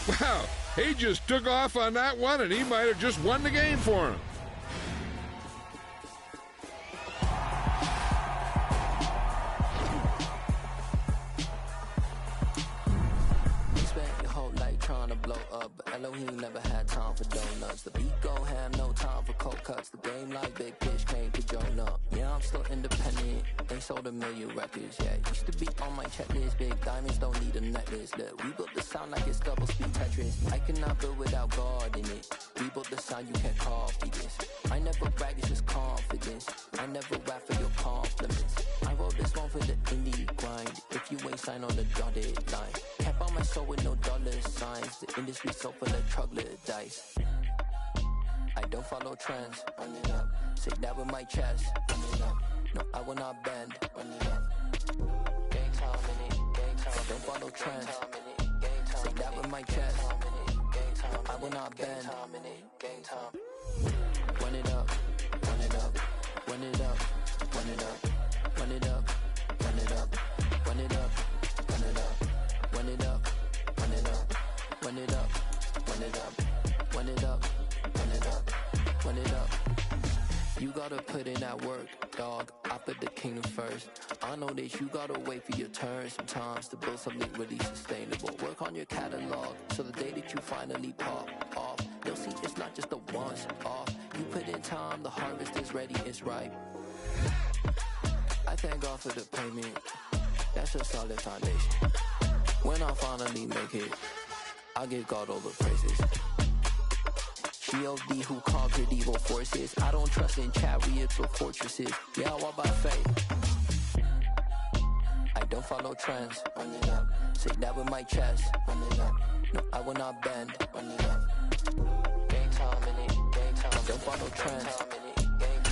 Wow, he just took off on that one, and he might have just won the game for him. Blow up, but Elohim never had time for donuts. The beat go ham, no time for cold cuts. The game like Big Fish came to Jonah. Yeah, I'm still independent. They sold 1 million records. Yeah, used to be on my checklist. Big diamonds don't need a necklace. Look, we built the sound like it's double speed Tetris. I cannot build without God in it. We built the sound, you can't copy this. I never brag, it's just confidence. I never rap for your compliments. I wrote this one for the indie grind. If you ain't signed on the dotted line, can't buy my soul with no dollar signs. The industry so full of troglodytes. I don't follow trends. Run it up. Say that with my chest. Run it up. No, I will not bend. Run it up. Gang time in it. Gang time. I don't follow trends. Say that with my chest. No, I will not bend. Gang time. Run it up. Run it up. Run it up. Run it up. Run it up. Run it up. Run it up. Run it up. Run it up. Run it up. Run it up, run it up, run it up, run it up, run it up. You gotta put in that work, dog. I put the kingdom first. I know that you gotta wait for your turn sometimes to build something really sustainable. Work on your catalog, so the day that you finally pop off, you'll see it's not just a once off. You put in time, the harvest is ready, it's ripe. I thank God for the payment. That's a solid foundation. When I finally make it, I'll give God all the praises. G.O.D. who conquered evil forces. I don't trust in chariots or fortresses. Yeah, I walk by faith. I don't follow trends. Run it up. Say that with my chest. Run it up. No, I will not bend. Run it up. Gang time in it. Gang time. I don't follow trends.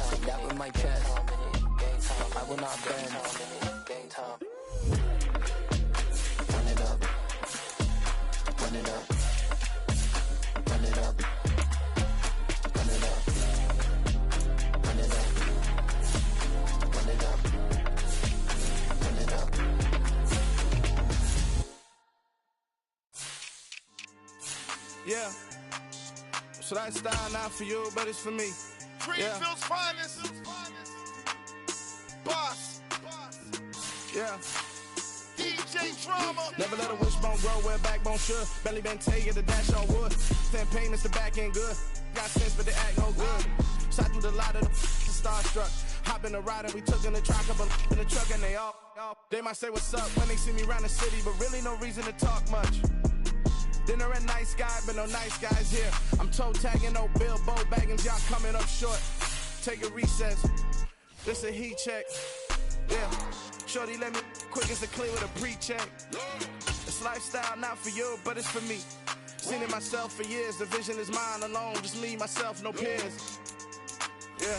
Say that with my chest. No, I will not bend. Gang time. Run it up. Run it up. Run it up. Run it up. Run it up. Run it up. Run it up. Yeah. So that style not for you, but it's for me. Greenfield's finest. Boss. Yeah. DJ Drama. Never let a wishbone grow where backbone should. Belly been taking the dash on wood. Campaign is the back end good. Got sense but they act no good. Shot through the lot of the starstruck. Hop in the ride and we took in the truck up in the truck and they all. They might say what's up when they see me around the city, but really no reason to talk much. Dinner at nice guy, but no nice guys here. I'm toe tagging, no Bilbo baggins, y'all coming up short. Take a recess. This a heat check. Yeah. Shorty let me quick as a clear with a pre-check. This lifestyle not for you, but it's for me. Seen it myself for years. The vision is mine alone. Just me, myself, no peers. Yeah.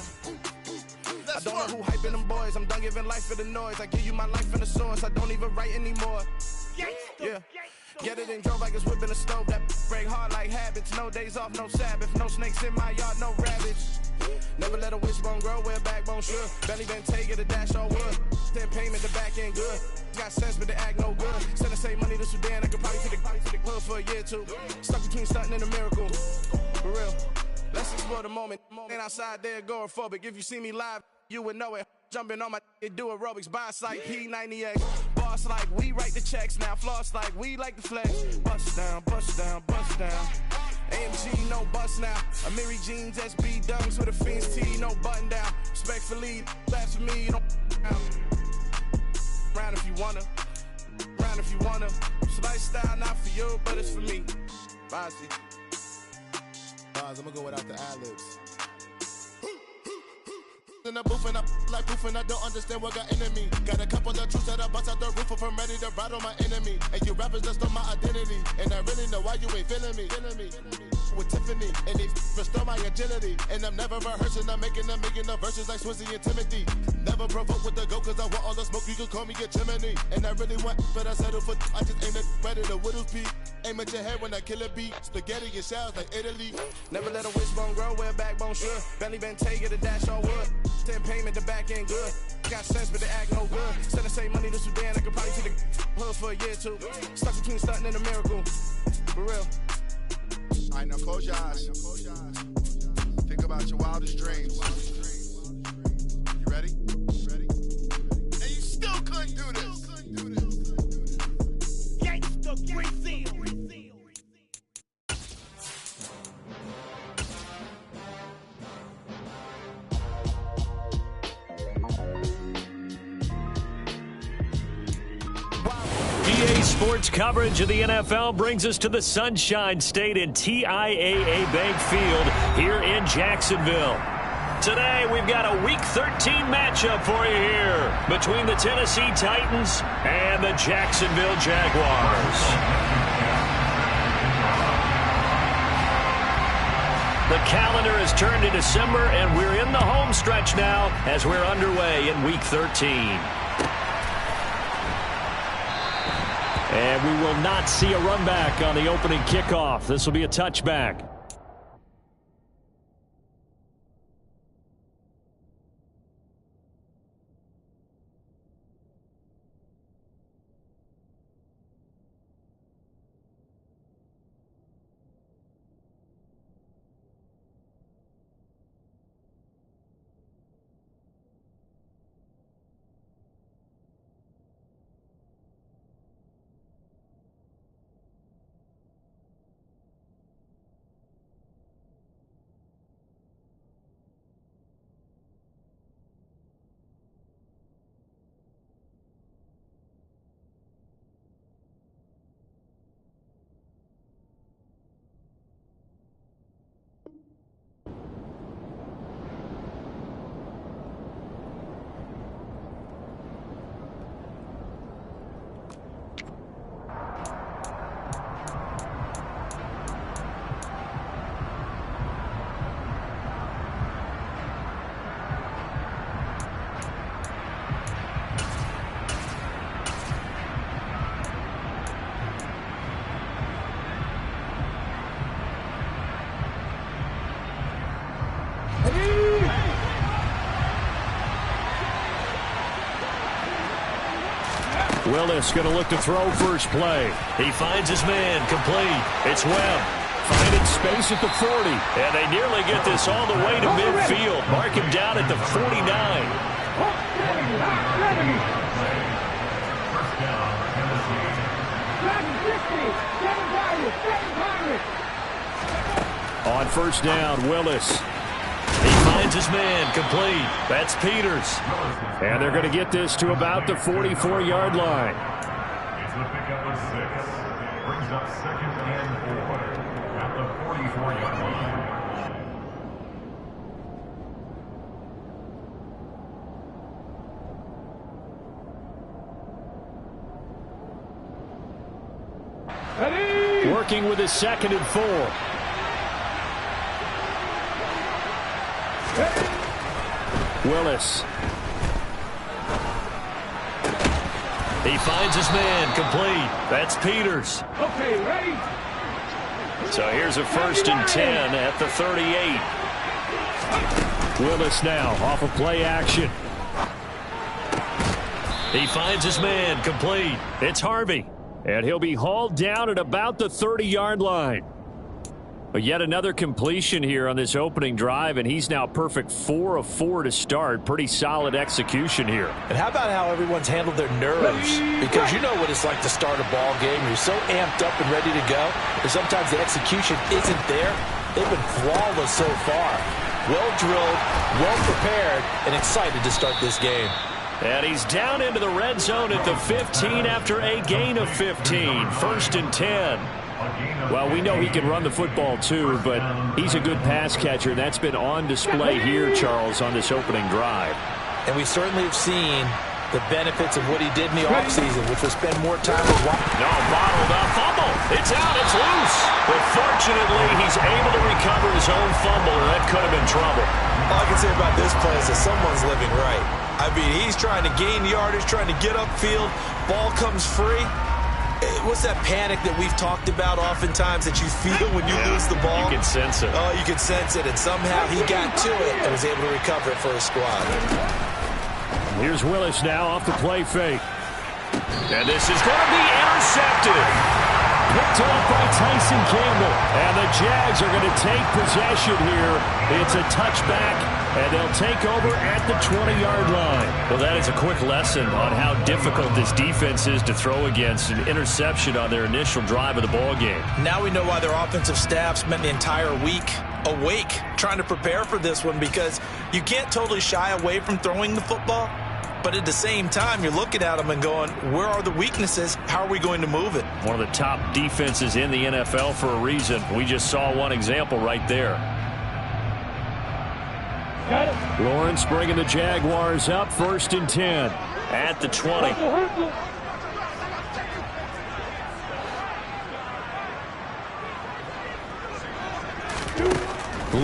I don't know who hyping them boys. I'm done giving life for the noise. I give you my life in the source. I don't even write anymore. Yeah. Get it and drove like it's whipping a stove. That break hard like habits. No days off, no Sabbath. No snakes in my yard, no rabbits. Never let a wishbone grow where backbone should. Belly been taking the dash on wood. Then payment, the back end good. Got sense, but they act no good. Send the same money to Sudan. I could probably take the hood for a year or two. Stuck between stunting and a miracle. For real. Let's explore the moment. Ain't outside there agoraphobic. If you see me live, you would know it. Jumping on my do aerobics. Boss like P90X. Boss like we write the checks now. Floss like we like the flex. Bust down, bust down, bust down. AMG, no bust now. Amiri jeans, SB dunks with a Fiends T, no button down. Respectfully, that's for me, you don't round if you wanna. Round if you wanna. This lifestyle not for you, but it's for me. Bossy. I'm gonna go without the ad-libs. In the booth and I like proof and I don't understand what got into me. Got a couple of troops that I bust out the roof if I'm ready to ride on my enemy. And you rappers just stole my identity, and I really know why you ain't feeling me. With Tiffany, and they restore my agility. And I'm never rehearsing, I'm making a million of verses like Swizzy and Timothy. Never provoke with the go, cause I want all the smoke, you can call me a chimney. And I really want, but I settle for, I just aim it ready to Whittles Peak. Aim at your head when I kill a beat. Spaghetti and shells like Italy. Never let a wishbone grow where backbone should. Belly been taking the dash on wood. 10 payment, the back end good. Got sense, but they act no good. Send the same money to Sudan, I could probably take the hood for a year or two. Stuck between stunting and a miracle. For For real. All right, now close your eyes. Think about your wildest dreams. You ready? And you still couldn't do this. Gangsta Brazil. EA Sports coverage of the NFL brings us to the Sunshine State and TIAA Bank Field here in Jacksonville. Today, we've got a Week 13 matchup for you here between the Tennessee Titans and the Jacksonville Jaguars. The calendar has turned to December, and we're in the home stretch now as we're underway in Week 13. And we will not see a run back on the opening kickoff. This will be a touchback. Willis going to look to throw first play. He finds his man complete. It's Webb. Finding space at the 40. And they nearly get this all the way to midfield. Mark him down at the 49. On first down, Willis. He finds his man complete. That's Peters. And they're going to get this to about the 44-yard line. It's the pickup of 6. Brings up 2nd and 4 at the 44-yard line. Working with his 2nd and 4. Willis. He finds his man complete. That's Peters. Okay, ready? So here's a 1st and 10 at the 38. Willis now off of play action. He finds his man complete. It's Harvey. And he'll be hauled down at about the 30-yard line. But yet another completion here on this opening drive, and he's now perfect 4 of 4 to start. Pretty solid execution here. And how about how everyone's handled their nerves? Because you know what it's like to start a ball game. You're so amped up and ready to go, and sometimes the execution isn't there. They've been flawless so far. Well drilled, well prepared, and excited to start this game. And he's down into the red zone at the 15 after a gain of 15. 1st and 10. Well, we know he can run the football too, but he's a good pass catcher. That's been on display here, Charles, on this opening drive. And we certainly have seen the benefits of what he did in the offseason, which was spend more time with bottled up fumble. It's out. It's loose. But fortunately, he's able to recover his own fumble, and that could have been trouble. All I can say about this play is that someone's living right. I mean, he's trying to gain yardage, trying to get upfield. Ball comes free. What's that panic that we've talked about oftentimes that you feel when you lose the ball? You can sense it. Oh, you can sense it, and somehow he got to it and was able to recover it for his squad. Here's Willis now off the play fake. And this is going to be intercepted. picked off by Tyson Campbell. And the Jags are going to take possession here. It's a touchback, and they'll take over at the 20-yard line. Well, that is a quick lesson on how difficult this defense is to throw against. An interception on their initial drive of the ball game. Now we know why their offensive staff spent the entire week awake trying to prepare for this one, because you can't totally shy away from throwing the football, but at the same time you're looking at them and going, where are the weaknesses? How are we going to move it? One of the top defenses in the NFL for a reason. We just saw one example right there. Lawrence bringing the Jaguars up, 1st and 10 at the 20.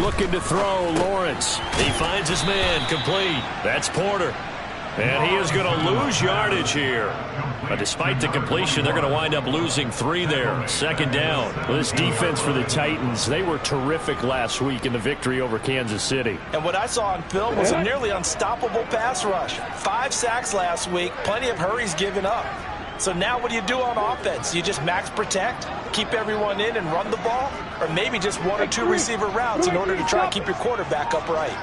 Looking to throw, Lawrence. He finds his man, complete. That's Porter. And he is going to lose yardage here. But despite the completion, they're going to wind up losing 3 there. 2nd down. This defense for the Titans, they were terrific last week in the victory over Kansas City. And what I saw on film was a nearly unstoppable pass rush. 5 sacks last week, plenty of hurries given up. So now what do you do on offense? You just max protect, keep everyone in and run the ball, or maybe just 1 or 2 receiver routes in order to try and keep your quarterback upright.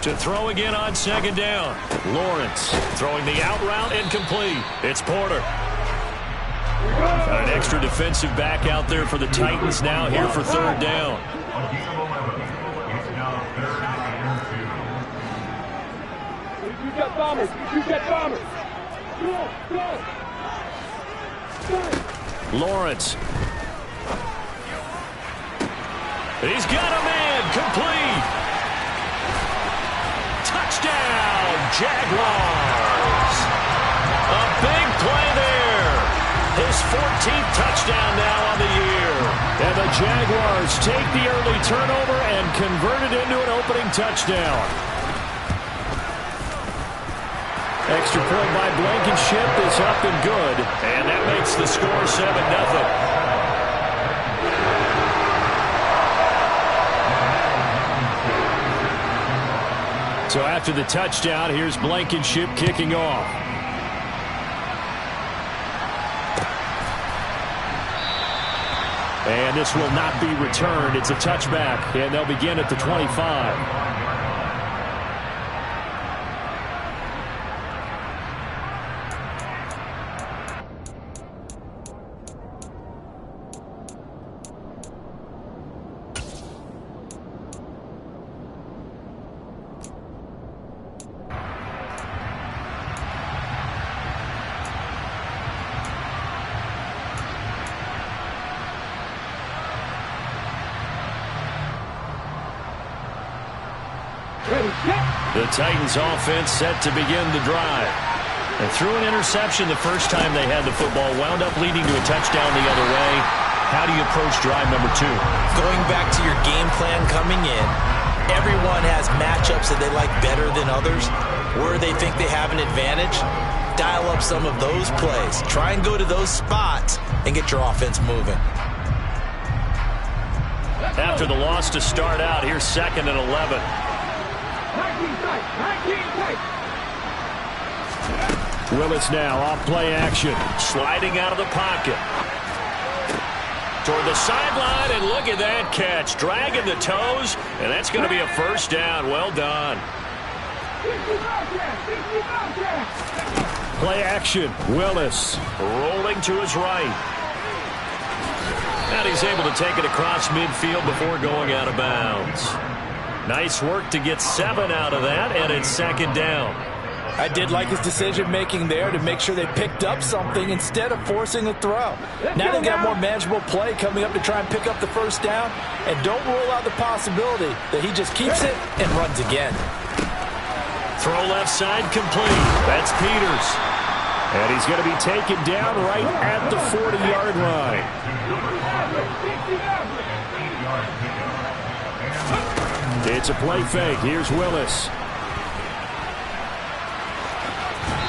To throw again on 2nd down. Lawrence throwing the out route incomplete. It's Porter. An extra defensive back out there for the Titans now here for 3rd down. You got bombers. You got bombers. Go. Lawrence. He's got a man, complete. Touchdown, Jaguars. A big play there. His 14th touchdown now on the year. And the Jaguars take the early turnover and convert it into an opening touchdown. Extra point by Blankenship is up and good. And that makes the score 7-0. So after the touchdown, here's Blankenship kicking off. And this will not be returned. It's a touchback, and they'll begin at the 25. The Titans offense set to begin the drive. And threw an interception the first time they had the football, wound up leading to a touchdown the other way. How do you approach drive number 2? Going back to your game plan coming in, everyone has matchups that they like better than others. Where they think they have an advantage, dial up some of those plays. Try and go to those spots and get your offense moving. After the loss to start out, here's 2nd and 11. Willis now off play action, sliding out of the pocket toward the sideline, and look at that catch, dragging the toes, and that's going to be a 1st down. Well done. Play action, Willis rolling to his right, and he's able to take it across midfield before going out of bounds. Nice work to get 7 out of that, and it's 2nd down. I did like his decision-making there to make sure they picked up something instead of forcing a throw. Now they've got more manageable play coming up to try and pick up the 1st down, and don't rule out the possibility that he just keeps it and runs again. Throw left side complete. That's Peters. And he's going to be taken down right at the 40-yard line. It's a play fake. Here's Willis.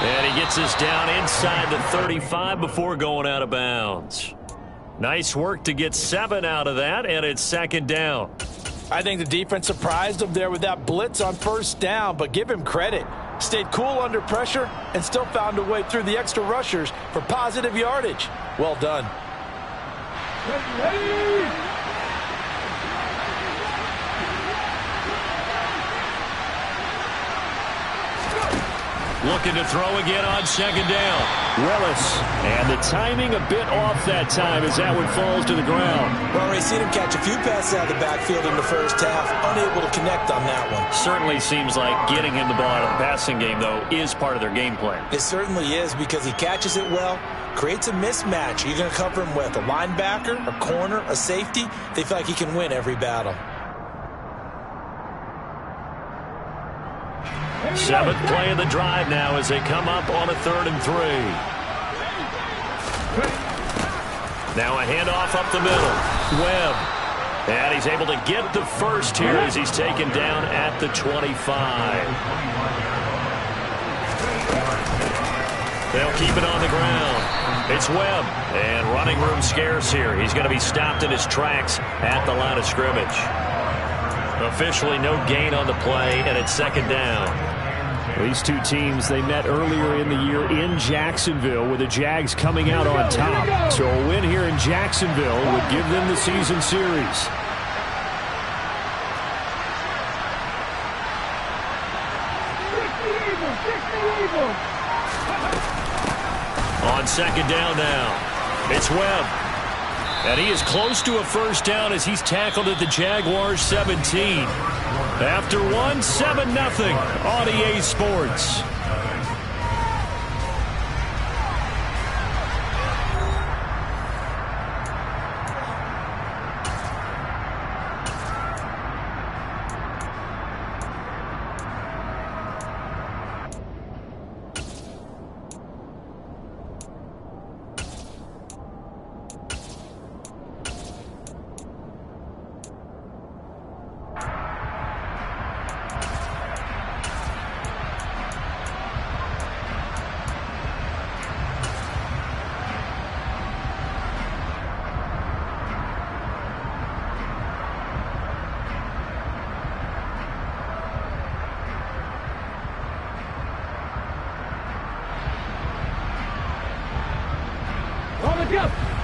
And he gets us down inside the 35 before going out of bounds. Nice work to get 7 out of that, and it's 2nd down. I think the defense surprised him there with that blitz on 1st down, but give him credit. Stayed cool under pressure and still found a way through the extra rushers for positive yardage. Well done. Looking to throw again on second down. Willis. And the timing a bit off that time as that one falls to the ground. Well, Ray, seen him catch a few passes out of the backfield in the first half. Unable to connect on that one. Certainly seems like getting him the ball out of the passing game, though, is part of their game plan. It certainly is because he catches it well, creates a mismatch. You're going to cover him with a linebacker, a corner, a safety. They feel like he can win every battle. Seventh play of the drive now as they come up on a 3rd and 3. Now a handoff up the middle. Webb. And he's able to get the first here as he's taken down at the 25. They'll keep it on the ground. It's Webb. And running room scarce here. He's going to be stopped in his tracks at the line of scrimmage. Officially no gain on the play, and it's 2nd down. These two teams, they met earlier in the year in Jacksonville with the Jags coming out on top. So a win here in Jacksonville would give them the season series. On 2nd down now, it's Webb. And he is close to a first down as he's tackled at the Jaguars 17. After 7-0 on EA Sports.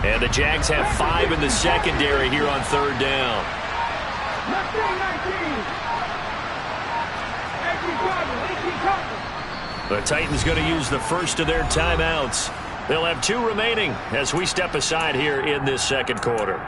And the Jags have 5 in the secondary here on 3rd down. The Titans going to use the first of their timeouts. They'll have 2 remaining as we step aside here in this 2nd quarter.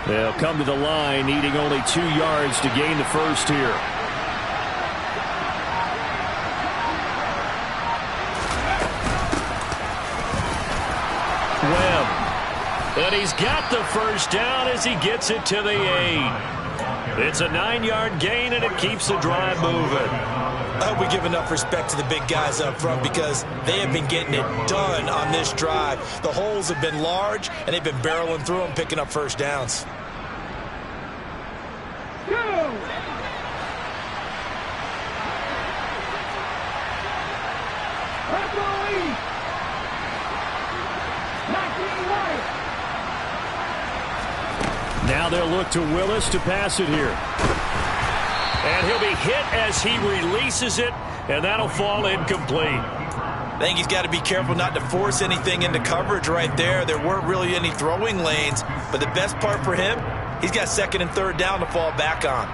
They'll come to the line, needing only 2 yards to gain the first here. Webb. And he's got the first down as he gets it to the 8. It's a 9-yard gain, and it keeps the drive moving. I hope we give enough respect to the big guys up front because they have been getting it done on this drive. The holes have been large, and they've been barreling through them, picking up first downs. Now they'll look to Willis to pass it here. And he'll be hit as he releases it, and that'll fall incomplete. I think he's got to be careful not to force anything into coverage right there. There weren't really any throwing lanes, but the best part for him, he's got 2nd and 3rd down to fall back on.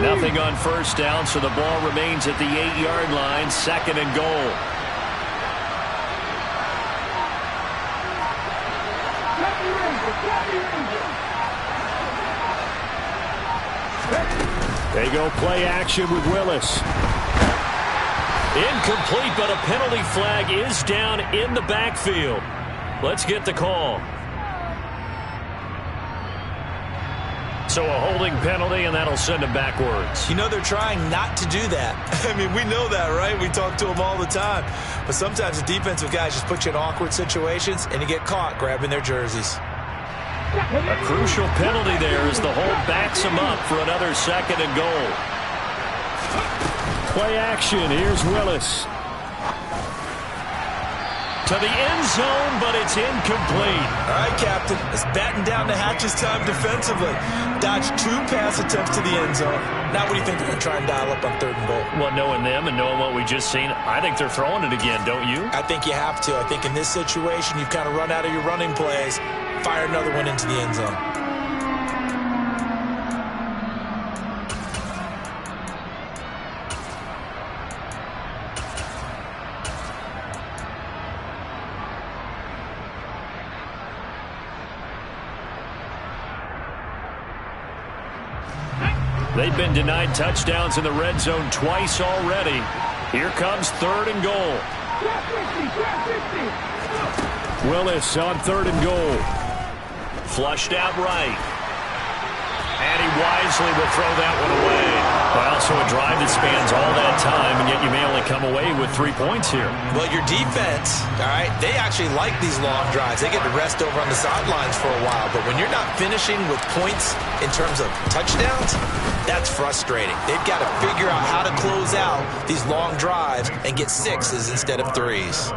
Nothing on first down, so the ball remains at the 8-yard line, 2nd and goal. They go play action with Willis. Incomplete, but a penalty flag is down in the backfield. Let's get the call. So a holding penalty, and that'll send him backwards. You know they're trying not to do that. I mean, we know that, right? We talk to them all the time. But sometimes the defensive guys just put you in awkward situations, and you get caught grabbing their jerseys. A crucial penalty there as the hold backs him up for another 2nd and goal. Play action. Here's Willis. To the end zone, but it's incomplete. All right, Captain. It's batten down the hatches time defensively. Dodged 2 pass attempts to the end zone. Now what do you think they're going to try and dial up on 3rd and goal? Well, knowing them and knowing what we just seen, I think they're throwing it again, don't you? I think you have to. I think in this situation, you've kind of run out of your running plays. Fire another one into the end zone. They've been denied touchdowns in the red zone twice already. Here comes 3rd and goal. Willis on 3rd and goal. Flushed out right. And he wisely will throw that one away. Well, so a drive that spans all that time, and yet you may only come away with 3 points here. Well, your defense, all right, they actually like these long drives. They get to rest over on the sidelines for a while. But when you're not finishing with points in terms of touchdowns, that's frustrating. They've got to figure out how to close out these long drives and get 6s instead of 3s.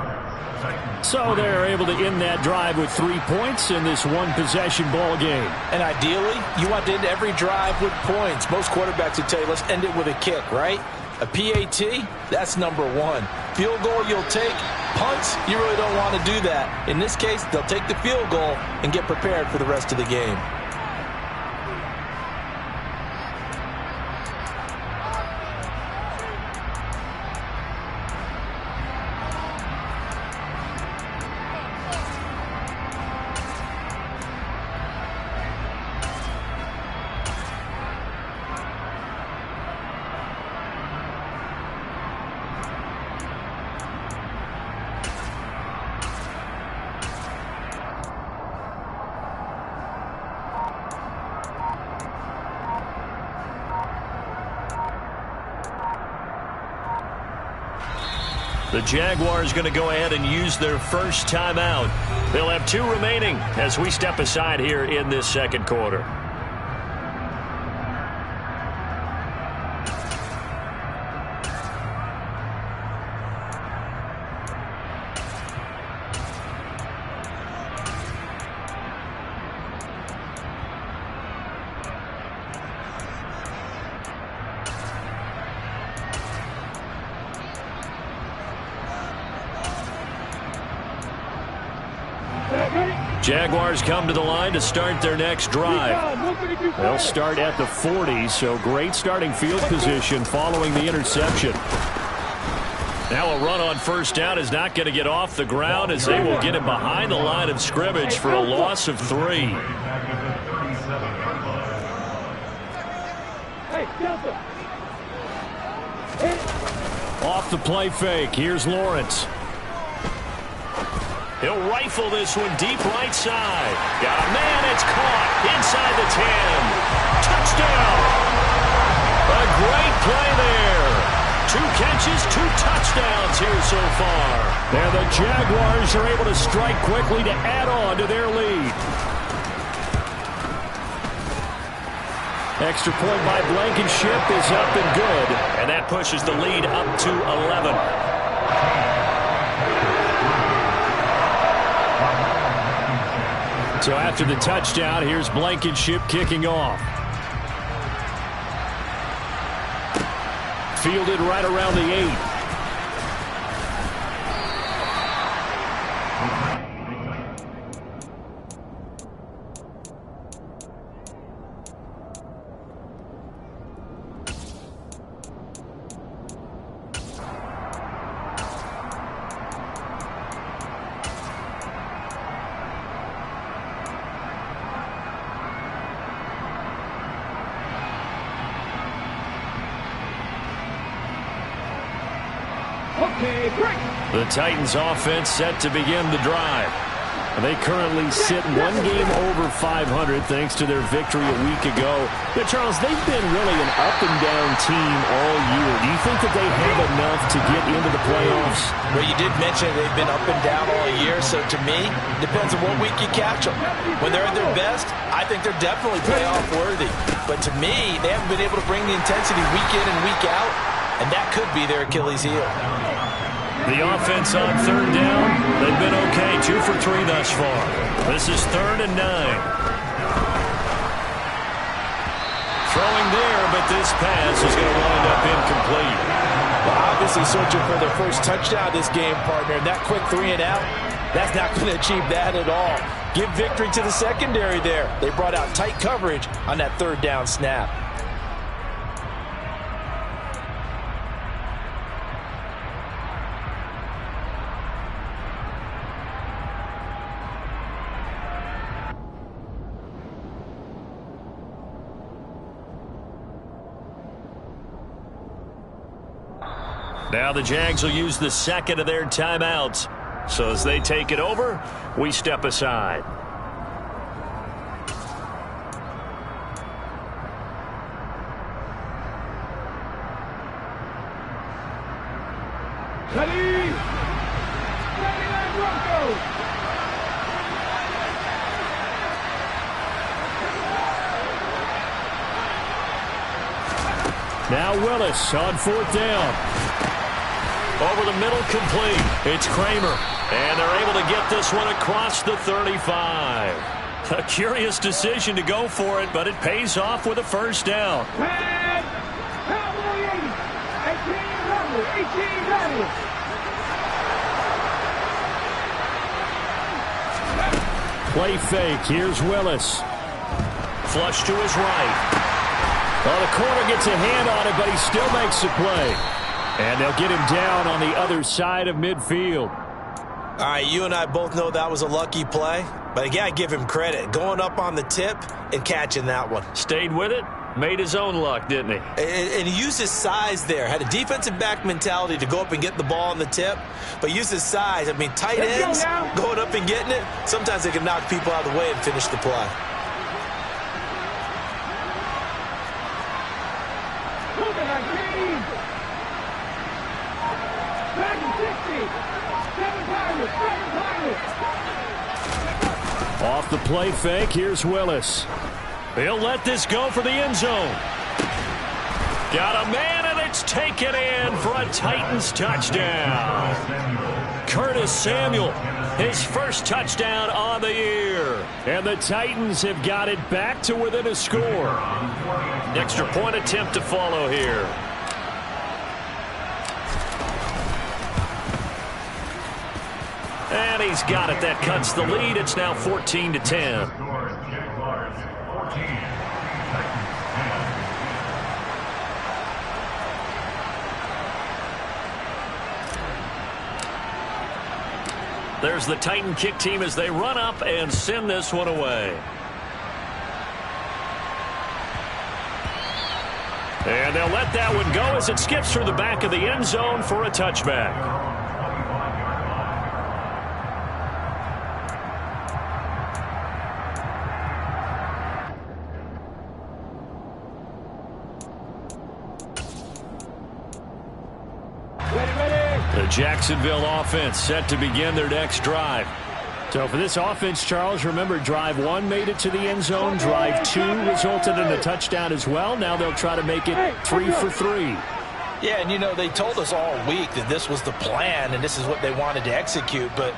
So they're able to end that drive with 3 points in this one-possession ball game. And ideally, you want to end every drive with points. Most quarterbacks would tell you, let's end it with a kick, right? A PAT, that's number 1. Field goal you'll take. Punts, you really don't want to do that. In this case, they'll take the field goal and get prepared for the rest of the game. The Jaguars going to go ahead and use their first timeout. They'll have 2 remaining as we step aside here in this 2nd quarter. Jaguars come to the line to start their next drive. They'll start at the 40, so great starting field position following the interception. Now a run on 1st down is not going to get off the ground as they will get him behind the line of scrimmage for a loss of 3. Off the play fake, here's Lawrence. He'll rifle this one deep right side. Got a man, it's caught inside the 10. Touchdown! A great play there. 2 catches, 2 touchdowns here so far. And the Jaguars are able to strike quickly to add on to their lead. Extra point by Blankenship is up and good. And that pushes the lead up to 11. So after the touchdown, here's Blankenship kicking off. Fielded right around the 8. The Titans offense set to begin the drive. They currently sit one game over 500 thanks to their victory a week ago. But, Charles, they've been really an up-and-down team all year. Do you think that they have enough to get into the playoffs? Well, you did mention they've been up and down all year, so to me, depends on what week you catch them. When they're at their best, I think they're definitely playoff worthy. But to me, they haven't been able to bring the intensity week in and week out, and that could be their Achilles heel. The offense on third down, they've been okay, 2 for 3 thus far. This is 3rd and 9. Throwing there, but this pass is going to wind up incomplete. Well, obviously searching for their first touchdown this game, partner. And that quick 3 and out, that's not going to achieve that at all. Give victory to the secondary there. They brought out tight coverage on that 3rd down snap. Now the Jags will use the second of their timeouts. So as they take it over, we step aside. Now Willis on 4th down. Over the middle, complete. It's Kramer. And they're able to get this one across the 35. A curious decision to go for it, but it pays off with a first down. Play fake. Here's Willis. Flush to his right. Well, the corner gets a hand on it, but he still makes the play. And they'll get him down on the other side of midfield. All right, you and I both know that was a lucky play, but I got to give him credit. Going up on the tip and catching that one. Stayed with it, made his own luck, didn't he? And he used his size there. Had a defensive back mentality to go up and get the ball on the tip, but used his size. I mean, tight ends going up and getting it, sometimes they can knock people out of the way and finish the play. Off the play fake, here's Willis. He'll let this go for the end zone. Got a man, and it's taken in for a Titans touchdown. Curtis Samuel, his first touchdown on the year. And the Titans have got it back to within a score. Extra point attempt to follow here. And he's got it. That cuts the lead. It's now 14-10. There's the Titan kick team as they run up and send this one away. And they'll let that one go as it skips through the back of the end zone for a touchback. The Jacksonville offense set to begin their next drive. So for this offense, Charles, remember drive 1 made it to the end zone. Drive 2 resulted in a touchdown as well. Now they'll try to make it 3 for 3. Yeah, and you know, they told us all week that this was the plan and this is what they wanted to execute, but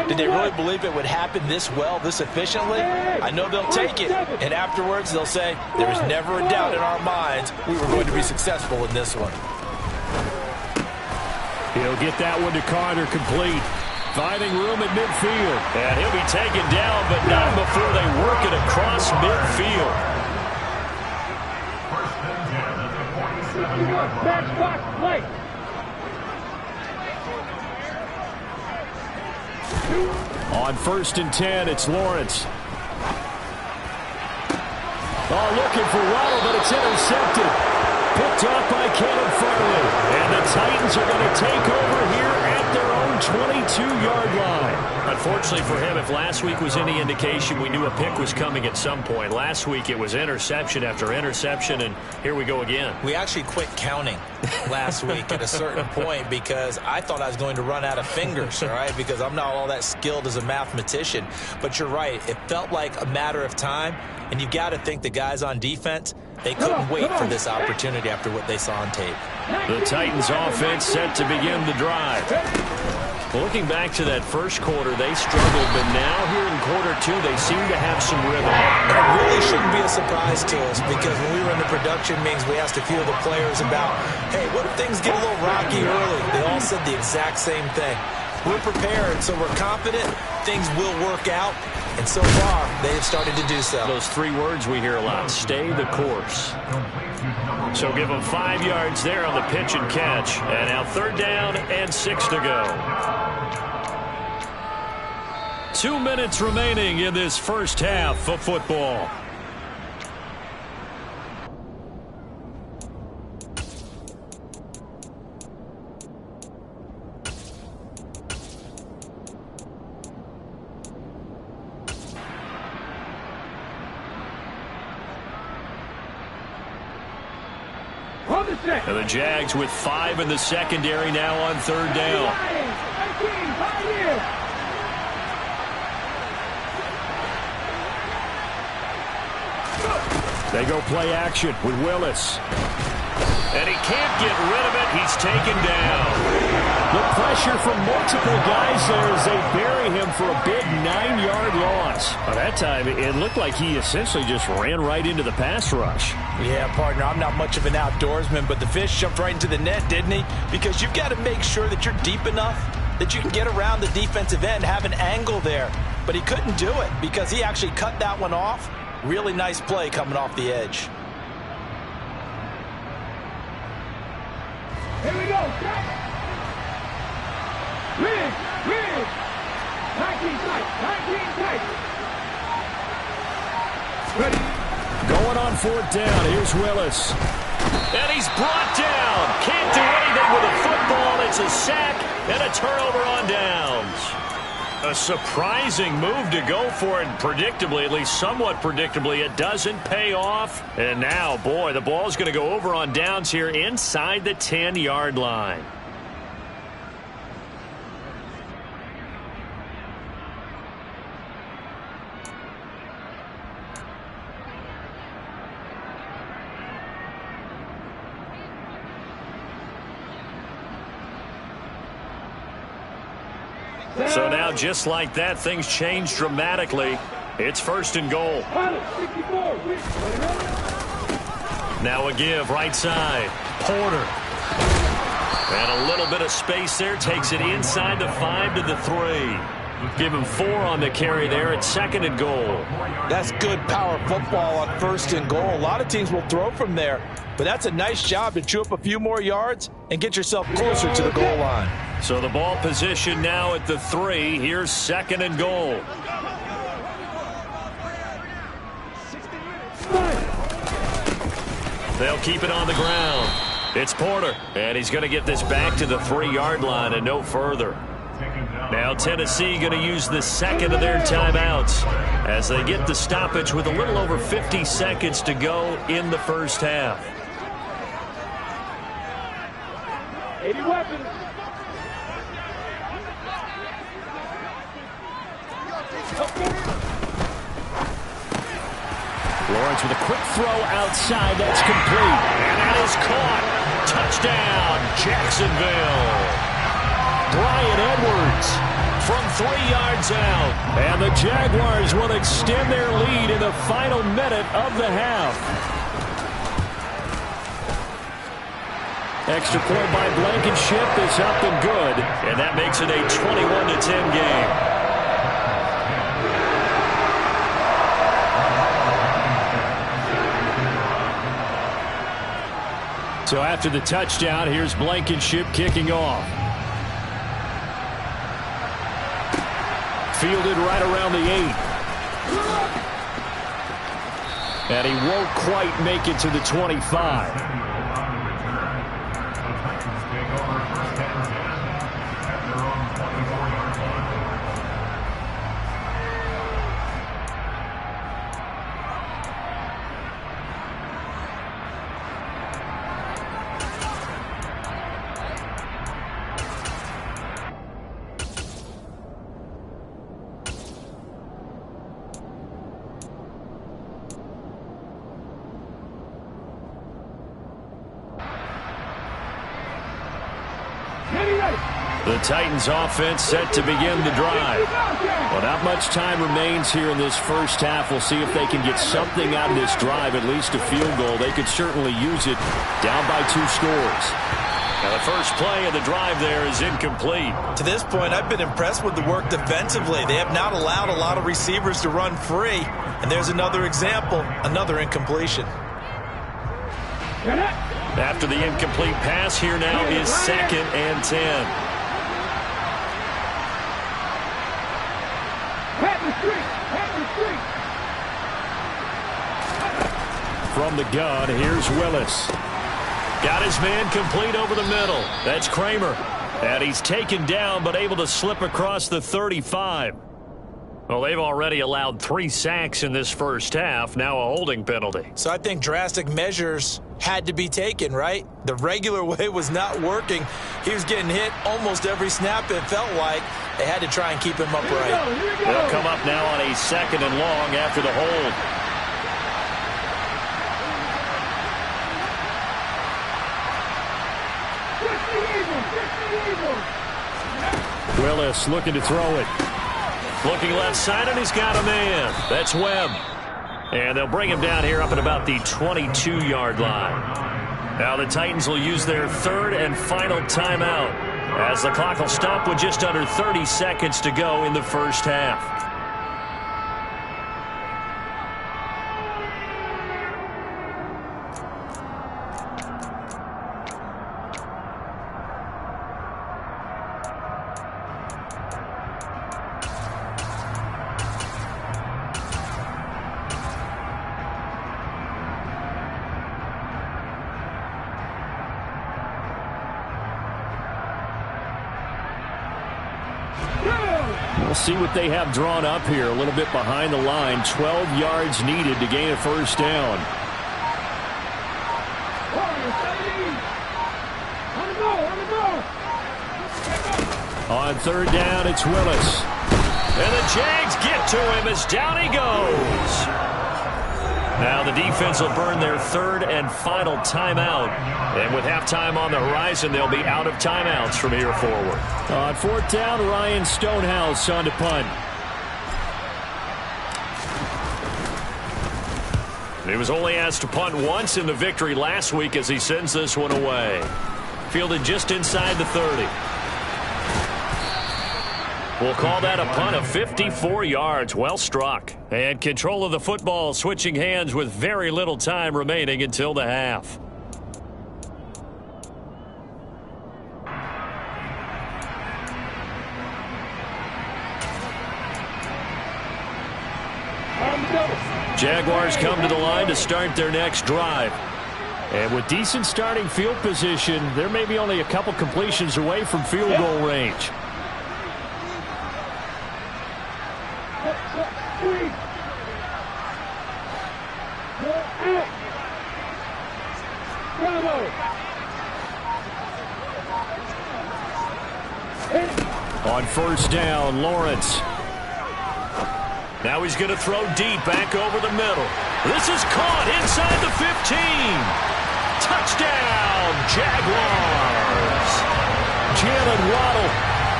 did they really believe it would happen this well, this efficiently? I know they'll take it, and afterwards they'll say, there was never a doubt in our minds we were going to be successful in this one. He'll get that one to Carter, complete. Finding room at midfield. And he'll be taken down, but not before they work it across midfield. On 1st and 10, it's Lawrence. Oh, looking for Waddle, but it's intercepted. Picked picked off by Caleb Farley. And the Titans are going to take over here at their own 22-yard line. Unfortunately for him, if last week was any indication, we knew a pick was coming at some point. Last week it was interception after interception, and here we go again. We actually quit counting last week at a certain point because I thought I was going to run out of fingers, all right, because I'm not all that skilled as a mathematician. But you're right. It felt like a matter of time, and you've got to think the guys on defense, they couldn't wait for this opportunity after what they saw on tape. The Titans offense set to begin the drive. Looking back to that first quarter, they struggled, but now here in quarter two, they seem to have some rhythm. And it really shouldn't be a surprise to us because when we were in the production meetings, we asked a few of the players about, hey, what if things get a little rocky early? They all said the exact same thing. We're prepared, so we're confident things will work out. And so far, they have started to do so. Those three words we hear a lot, stay the course. So give them 5 yards there on the pitch and catch. And now 3rd down and 6 to go. 2 minutes remaining in this first half of football. And the Jags with 5 in the secondary now on 3rd down. They go play action with Willis. And he can't get rid of it. He's taken down. The pressure from multiple guys there as they bury him for a big 9-yard loss. By that time, it looked like he essentially just ran right into the pass rush. Yeah, partner, I'm not much of an outdoorsman, but the fish jumped right into the net, didn't he? Because you've got to make sure that you're deep enough that you can get around the defensive end, have an angle there. But he couldn't do it because he actually cut that one off. Really nice play coming off the edge. Here we go. Ridge. 19 tight. Ready. Going on 4th down. Here's Willis. And he's brought down. Can't do anything with a football. It's a sack and a turnover on downs. A surprising move to go for it. Predictably, at least somewhat predictably, it doesn't pay off. And now, boy, the ball's going to go over on downs here inside the 10-yard line. So now, just like that, things change dramatically. It's 1st and goal. Now a give, right side. Porter. And a little bit of space there. Takes it inside the 5 to the 3. Give him 4 on the carry there at 2nd and goal. That's good power football on 1st and goal. A lot of teams will throw from there, but that's a nice job to chew up a few more yards and get yourself closer to the goal line. So the ball position now at the 3. Here's 2nd and goal. They'll keep it on the ground. It's Porter, and he's going to get this back to the 3-yard line and no further. Now Tennessee going to use the 2nd of their timeouts as they get the stoppage with a little over 50 seconds to go in the first half. 80 weapons. Lawrence with a quick throw outside. That's complete. And that is caught. Touchdown, Jacksonville. Brian Edwards from 3 yards out. And the Jaguars will extend their lead in the final minute of the half. Extra point by Blankenship is up and good. And that makes it a 21-10 game. So after the touchdown, here's Blankenship kicking off. Fielded right around the 8. And he won't quite make it to the 25. The Titans offense set to begin the drive. Well, not much time remains here in this first half. We'll see if they can get something out of this drive, at least a field goal. They could certainly use it down by 2 scores. Now the first play of the drive there is incomplete. To this point, I've been impressed with the work defensively. They have not allowed a lot of receivers to run free. And there's another example, another incompletion. After the incomplete pass, here now is 2nd and 10. From the gun, here's Willis. Got his man complete over the middle. That's Kramer. And he's taken down but able to slip across the 35. Well, they've already allowed 3 sacks in this first half. Now a holding penalty. So I think drastic measures had to be taken, right? The regular way was not working. He was getting hit almost every snap, it felt like. They had to try and keep him upright. They'll come up now on a 2nd and long after the hold. Willis looking to throw it. Looking left side, and he's got a man. That's Webb. And they'll bring him down here up at about the 22-yard line. Now the Titans will use their 3rd and final timeout, as the clock will stop with just under 30 seconds to go in the first half. We'll see what they have drawn up here. A little bit behind the line. 12 yards needed to gain a first down. On 3rd down, it's Willis. And the Jags get to him as down he goes. Now the defense will burn their 3rd and final timeout. And with halftime on the horizon, they'll be out of timeouts from here forward. On 4th down, Ryan Stonehouse on to punt. He was only asked to punt once in the victory last week as he sends this one away. Fielded just inside the 30. We'll call that a punt of 54 yards. Well struck. And control of the football switching hands with very little time remaining until the half. Jaguars come to the line to start their next drive. And with decent starting field position, they're maybe only a couple completions away from field goal range. On 1st down, Lawrence. Now he's going to throw deep back over the middle. This is caught inside the 15. Touchdown, Jaguars. Jalen Waddle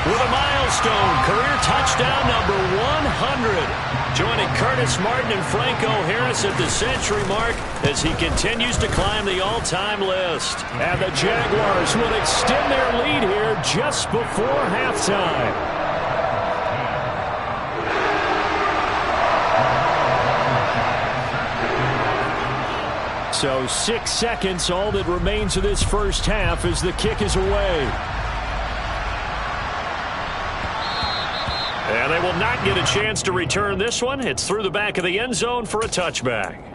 with a milestone career touchdown number 100. Joining Curtis Martin and Franco Harris at the century mark as he continues to climb the all-time list. And the Jaguars will extend their lead here just before halftime. So 6 seconds, all that remains of this first half as the kick is away. And they will not get a chance to return this one. It's through the back of the end zone for a touchback.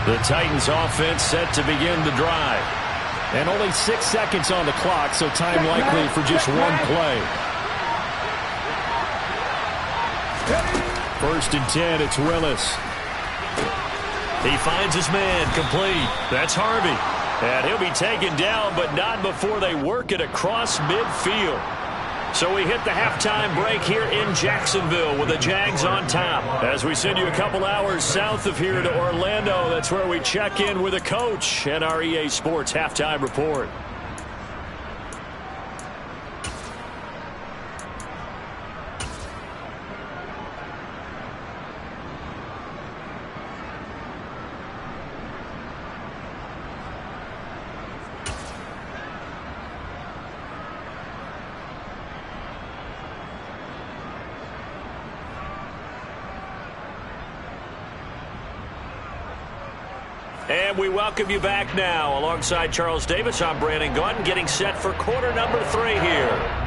The Titans offense set to begin the drive. And only 6 seconds on the clock, so time likely for just one play. 1st and 10, it's Willis. He finds his man, complete. That's Harvey. And he'll be taken down, but not before they work it across midfield. So we hit the halftime break here in Jacksonville with the Jags on top. As we send you a couple hours south of here to Orlando, that's where we check in with a coach and our EA Sports halftime report. And we welcome you back now. Alongside Charles Davis, I'm Brandon Gaudin, getting set for quarter number 3 here.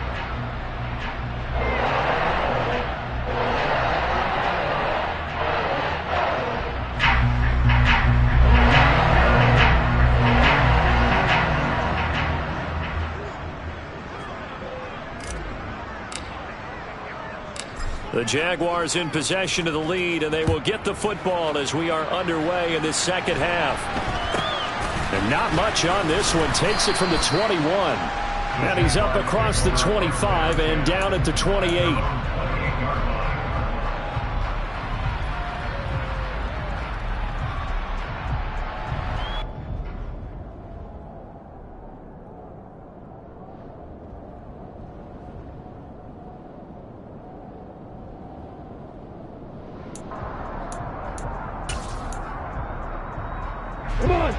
The Jaguars in possession of the lead, and they will get the football as we are underway in this second half. And not much on this one. Takes it from the 21. And he's up across the 25 and down at the 28.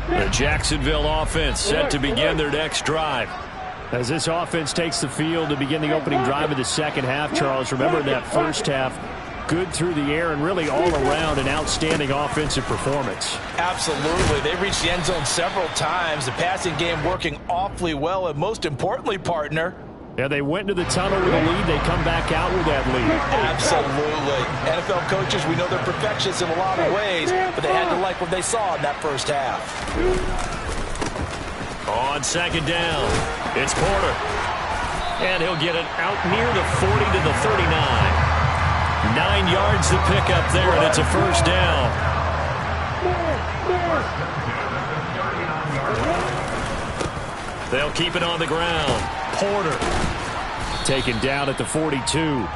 The Jacksonville offense set to begin their next drive. As this offense takes the field to begin the opening drive of the second half, Charles, remember that first half, good through the air and really all around an outstanding offensive performance. Absolutely. They reached the end zone several times. The passing game working awfully well, and most importantly, partner, yeah, they went into the tunnel with a lead. They come back out with that lead. Absolutely. NFL coaches, we know they're perfectionists in a lot of ways, but they had to like what they saw in that first half. On second down, it's Porter. And he'll get it out near the 40 to the 39. 9 yards to pick up there, and it's a first down. They'll keep it on the ground. Porter taken down at the 42.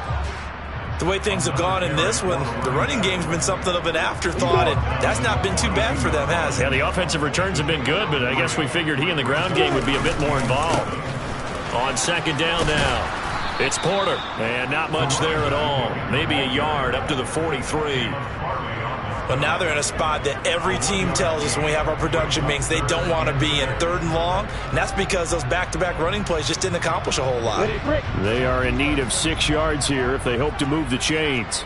The way things have gone in this one, the running game's been something of an afterthought, and that's not been too bad for them, has it? Yeah, the offensive returns have been good, but I guess we figured he in the ground game would be a bit more involved. On second down now, it's Porter, and not much there at all. Maybe a yard up to the 43. But now they're in a spot that every team tells us when we have our production meetings they don't want to be in, 3rd and long, and that's because those back-to-back running plays just didn't accomplish a whole lot. They are in need of 6 yards here if they hope to move the chains.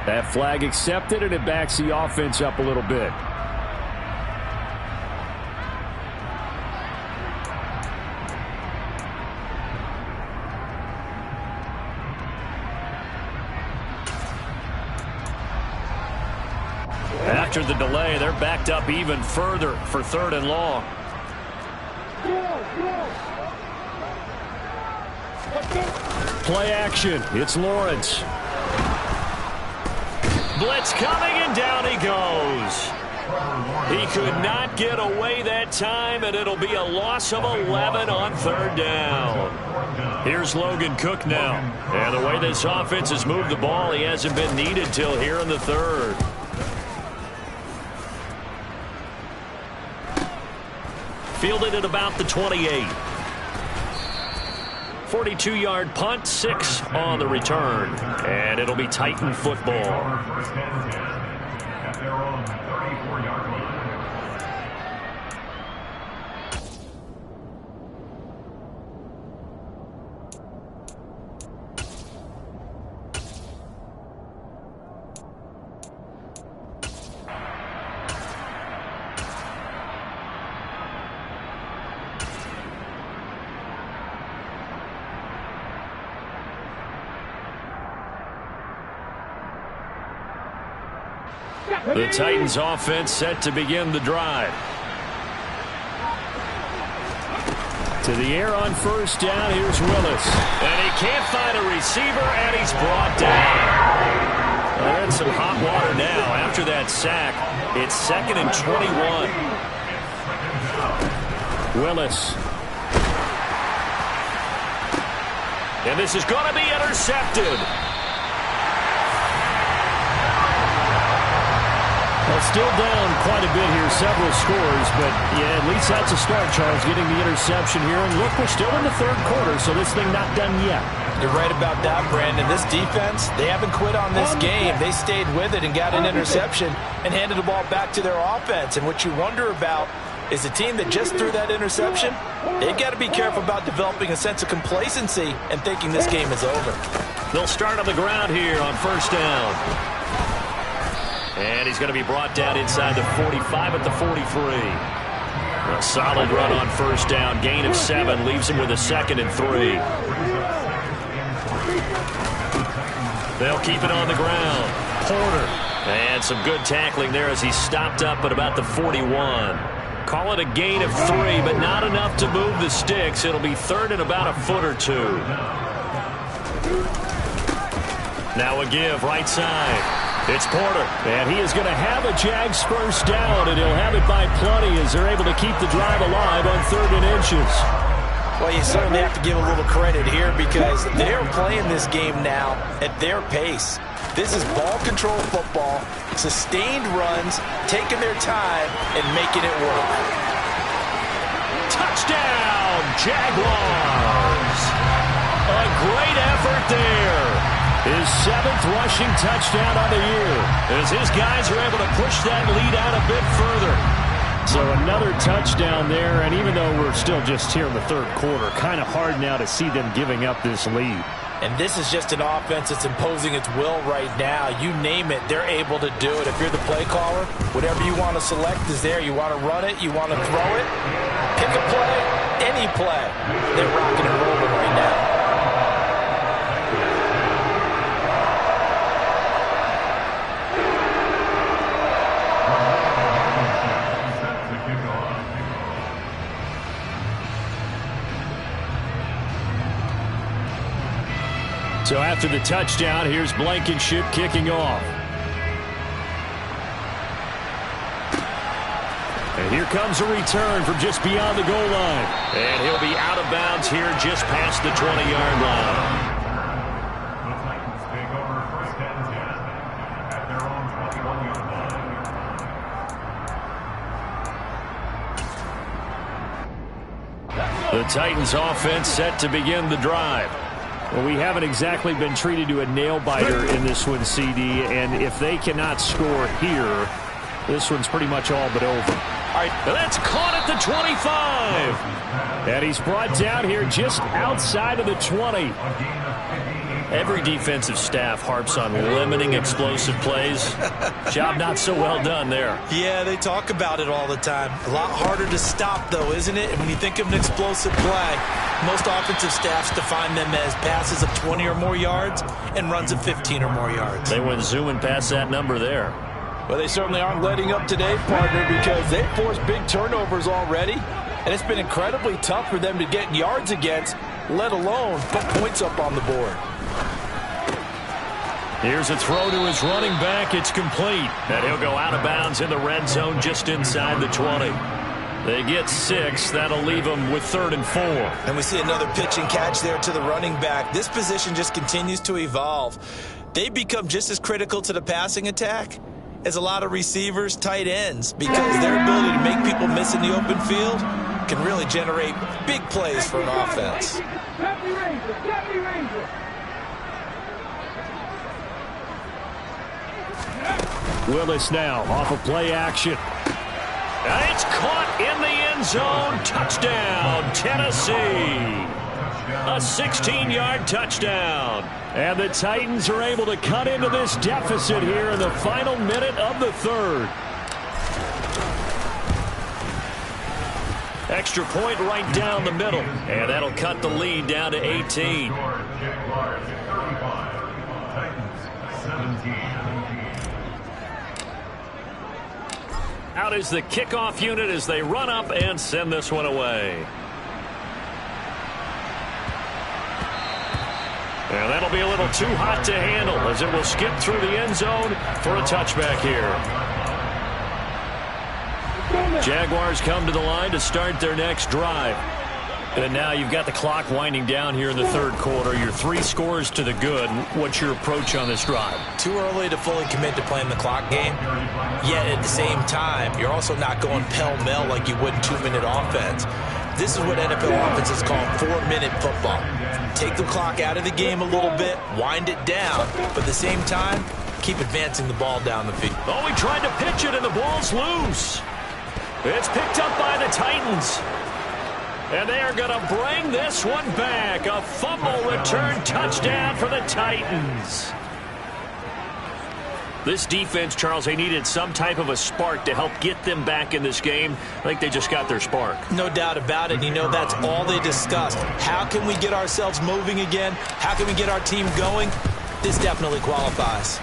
That flag accepted, and it backs the offense up a little bit. After the delay, they're backed up even further for 3rd and long. Play action. It's Lawrence. Blitz coming, and down he goes. He could not get away that time, and it'll be a loss of 11 on 3rd down. Here's Logan Cook now. And the way this offense has moved the ball, he hasn't been needed till here in the 3rd. Fielded at about the 28. 42-yard punt, 6 on the return. And it'll be Titan football. The Titans offense set to begin the drive. To the air on first down, here's Willis. And he can't find a receiver, and he's brought down. They're in some hot water now. After that sack, it's 2nd and 21. Willis. And this is going to be intercepted. Well, still down quite a bit here, several scores, but yeah, at least that's a start, Charles, getting the interception here. And look, we're still in the third quarter, so this thing not done yet. You're right about that, Brandon. This defense, they haven't quit on this game. They stayed with it and got an interception and handed the ball back to their offense. And what you wonder about is a team that just threw that interception, they've got to be careful about developing a sense of complacency and thinking this game is over. They'll start on the ground here on first down. And he's going to be brought down inside the 45 at the 43. A solid run on first down. Gain of 7 leaves him with a 2nd and 3. They'll keep it on the ground. Porter. And some good tackling there as he stopped up at about the 41. Call it a gain of 3, but not enough to move the sticks. It'll be 3rd and about a foot or 2. Now a give right side. It's Porter, and he is going to have a Jags first down, and he'll have it by plenty as they're able to keep the drive alive on 3rd and inches. Well, you certainly have to give a little credit here because they're playing this game now at their pace. This is ball control football, sustained runs, taking their time, and making it work. Touchdown, Jaguars! A great effort there. His 7th rushing touchdown on the year as his guys are able to push that lead out a bit further. So another touchdown there, and even though we're still just here in the third quarter, kind of hard now to see them giving up this lead. And this is just an offense that's imposing its will right now. You name it, they're able to do it. If you're the play caller, whatever you want to select is there. You want to run it, you want to throw it, pick a play, any play. They're rocking and rolling right now. So after the touchdown, here's Blankenship kicking off. And here comes a return from just beyond the goal line. And he'll be out of bounds here just past the 20-yard line. The Titans take over first and 10 at their own 21-yard line. The Titans offense set to begin the drive. Well, we haven't exactly been treated to a nail-biter in this one, CD, and if they cannot score here, this one's pretty much all but over. All right, that's caught at the 25. And he's brought down here just outside of the 20. Every defensive staff harps on limiting explosive plays. Job not so well done there. Yeah, they talk about it all the time. A lot harder to stop, though, isn't it? And when you think of an explosive play, most offensive staffs define them as passes of 20 or more yards and runs of 15 or more yards. They went zooming past that number there. Well, they certainly aren't letting up today, partner, because they've forced big turnovers already, and it's been incredibly tough for them to get yards against, let alone put points up on the board. Here's a throw to his running back. It's complete. And he'll go out of bounds in the red zone just inside the 20. They get 6. That'll leave them with 3rd and 4. And we see another pitch and catch there to the running back. This position just continues to evolve. They become just as critical to the passing attack as a lot of receivers, tight ends, because their ability to make people miss in the open field can really generate big plays for an offense. Willis now off of play action. And it's caught in the end zone. Touchdown, Tennessee. A 16-yard touchdown. And the Titans are able to cut into this deficit here in the final minute of the third. Extra point right down the middle. And that'll cut the lead down to 18. Out is the kickoff unit as they run up and send this one away. And that'll be a little too hot to handle as it will skip through the end zone for a touchback here. Jaguars come to the line to start their next drive. And now you've got the clock winding down here in the third quarter. You're 3 scores to the good. What's your approach on this drive? Too early to fully commit to playing the clock game. Yet at the same time, you're also not going pell-mell like you would in 2-minute offense. This is what NFL offenses call 4-minute football. Take the clock out of the game a little bit, wind it down, but at the same time, keep advancing the ball down the field. Oh, he tried to pitch it, and the ball's loose. It's picked up by the Titans. And they are going to bring this one back. A fumble return touchdown for the Titans. This defense, Charles, they needed some type of a spark to help get them back in this game. I think they just got their spark. No doubt about it. You know, that's all they discussed. How can we get ourselves moving again? How can we get our team going? This definitely qualifies.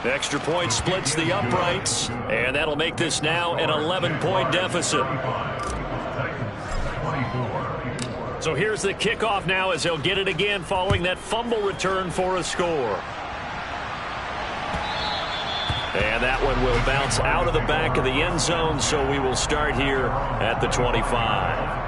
Extra point splits the uprights, and that'll make this now an 11-point deficit. So here's the kickoff now as they'll get it again following that fumble return for a score. And that one will bounce out of the back of the end zone, so we will start here at the 25.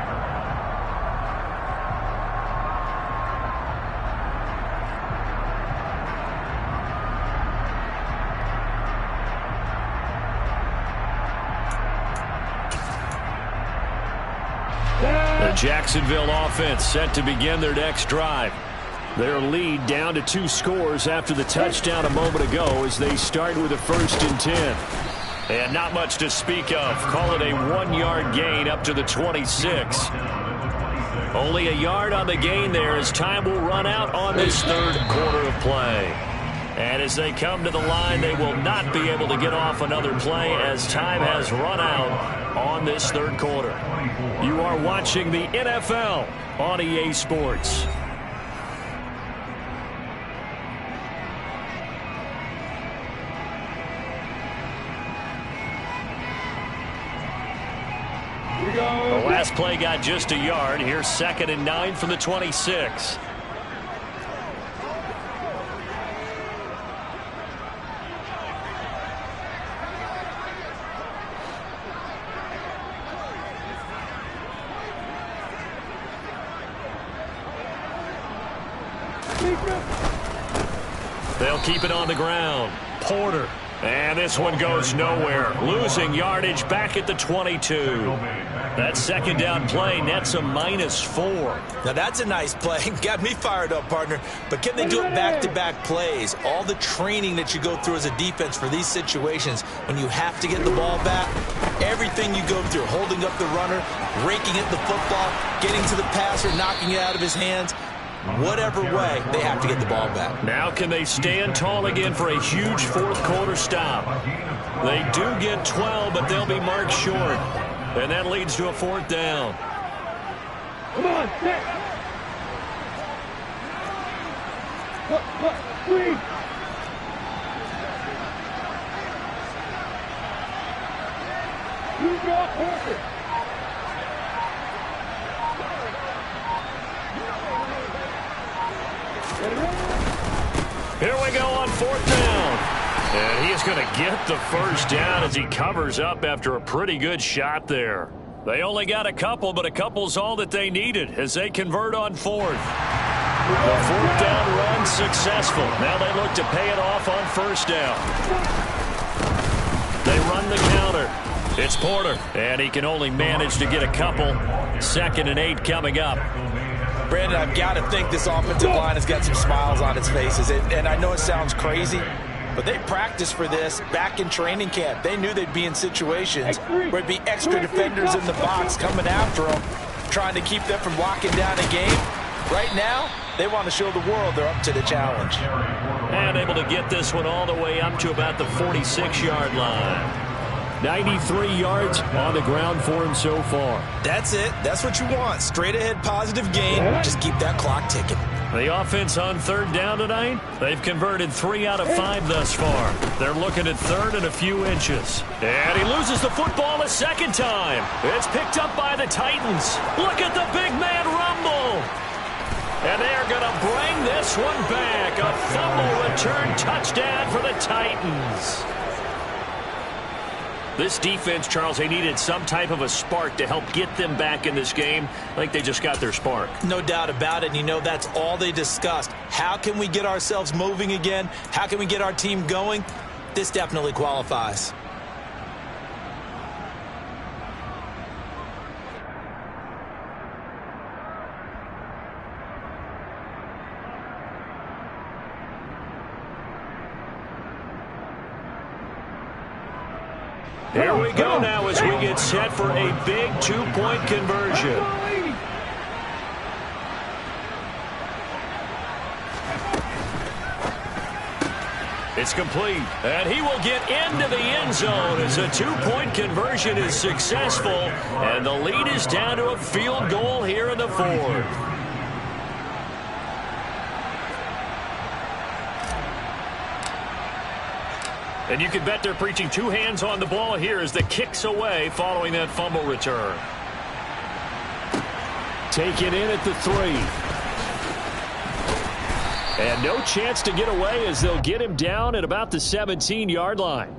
The Jacksonville offense set to begin their next drive. Their lead down to 2 scores after the touchdown a moment ago as they start with a 1st and 10. And not much to speak of. Call it a 1-yard gain up to the 26. Only a yard on the gain there as time will run out on this third quarter of play. And as they come to the line, they will not be able to get off another play as time has run out on this third quarter. You are watching the NFL on EA Sports. The last play got just a yard. Here's 2nd and 9 from the 26. They'll keep it on the ground. Porter. And this one goes nowhere. Losing yardage back at the 22. That 2nd down play nets a -4. Now that's a nice play. Got me fired up, partner. But can they do it back-to-back plays? All the training that you go through as a defense for these situations, when you have to get the ball back, everything you go through, holding up the runner, raking at the football, getting to the passer, knocking it out of his hands, whatever way, they have to get the ball back. Now can they stand tall again for a huge fourth quarter stop? They do get 12, but they'll be marked short. And that leads to a 4th down. Come on, set. Three. You got perfect. Here we go on 4th down. And he is going to get the 1st down as he covers up after a pretty good shot there. They only got a couple, but a couple's all that they needed as they convert on 4th. The 4th down run successful. Now they look to pay it off on 1st down. They run the counter. It's Porter, and he can only manage to get a couple. 2nd and 8 coming up. Brandon, I've got to think this offensive line has got some smiles on its faces. And I know it sounds crazy, but they practiced for this back in training camp. They knew they'd be in situations where it'd be extra defenders in the box coming after them, trying to keep them from locking down a game. Right now, they want to show the world they're up to the challenge. And able to get this one all the way up to about the 46-yard line. 93 yards on the ground for him so far. That's it. That's what you want. Straight ahead, positive gain. Just keep that clock ticking. The offense on third down tonight, they've converted 3 out of 5 thus far. They're looking at third and a few inches. And he loses the football a second time. It's picked up by the Titans. Look at the big man rumble. And they're going to bring this one back. A fumble return touchdown for the Titans. This defense, Charles, they needed some type of a spark to help get them back in this game. I think they just got their spark. No doubt about it. And you know, that's all they discussed. How can we get ourselves moving again? How can we get our team going? This definitely qualifies. Here we go now as we get set for a big two-point conversion. It's complete, and he will get into the end zone as a two-point conversion is successful, and the lead is down to a field goal here in the fourth. And you can bet they're preaching two hands on the ball here as the kick's away following that fumble return. Take it in at the 3. And no chance to get away as they'll get him down at about the 17-yard line.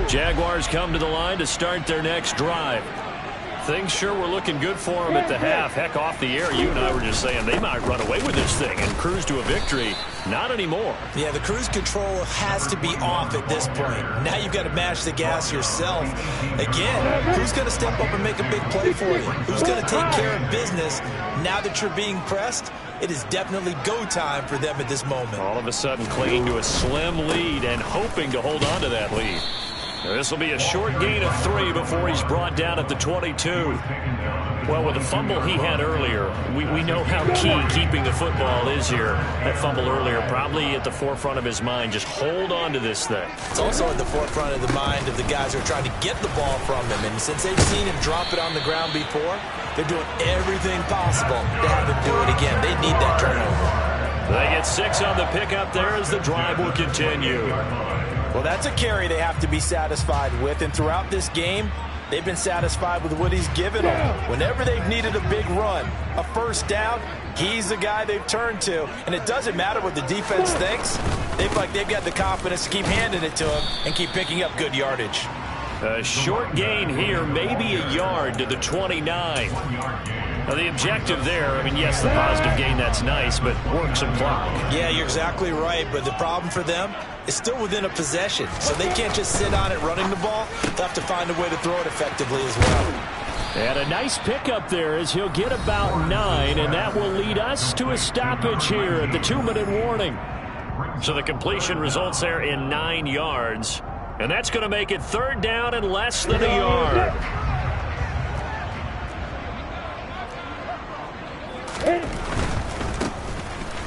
Jaguars come to the line to start their next drive. Things sure were looking good for them at the half. Heck, off the air, you and I were just saying they might run away with this thing and cruise to a victory. Not anymore. Yeah, the cruise control has to be off at this point. Now you've got to mash the gas yourself. Again, who's going to step up and make a big play for you? Who's going to take care of business now that you're being pressed? It is definitely go time for them at this moment. All of a sudden clinging to a slim lead and hoping to hold on to that lead. This will be a short gain of 3 before he's brought down at the 22. Well, with the fumble he had earlier, we know how key keeping the football is here. That fumble earlier probably at the forefront of his mind. Just hold on to this thing. It's also at the forefront of the mind of the guys who are trying to get the ball from him. And since they've seen him drop it on the ground before, they're doing everything possible to have him do it again. They need that turnover. They get 6 on the pickup there as the drive will continue. Well, that's a carry they have to be satisfied with. And throughout this game, they've been satisfied with what he's given them. Whenever they've needed a big run, a first down, he's the guy they've turned to. And it doesn't matter what the defense thinks. They feel like they've got the confidence to keep handing it to him and keep picking up good yardage. A short gain here, maybe a yard to the 29. Now, the objective there, I mean, yes, the positive gain, that's nice, but work some clock. Yeah, you're exactly right, but the problem for them is still within a possession, so they can't just sit on it running the ball. They'll have to find a way to throw it effectively as well. And a nice pickup there as he'll get about 9, and that will lead us to a stoppage here at the 2-minute warning. So the completion results there in 9 yards, and that's going to make it third down and less than a yard.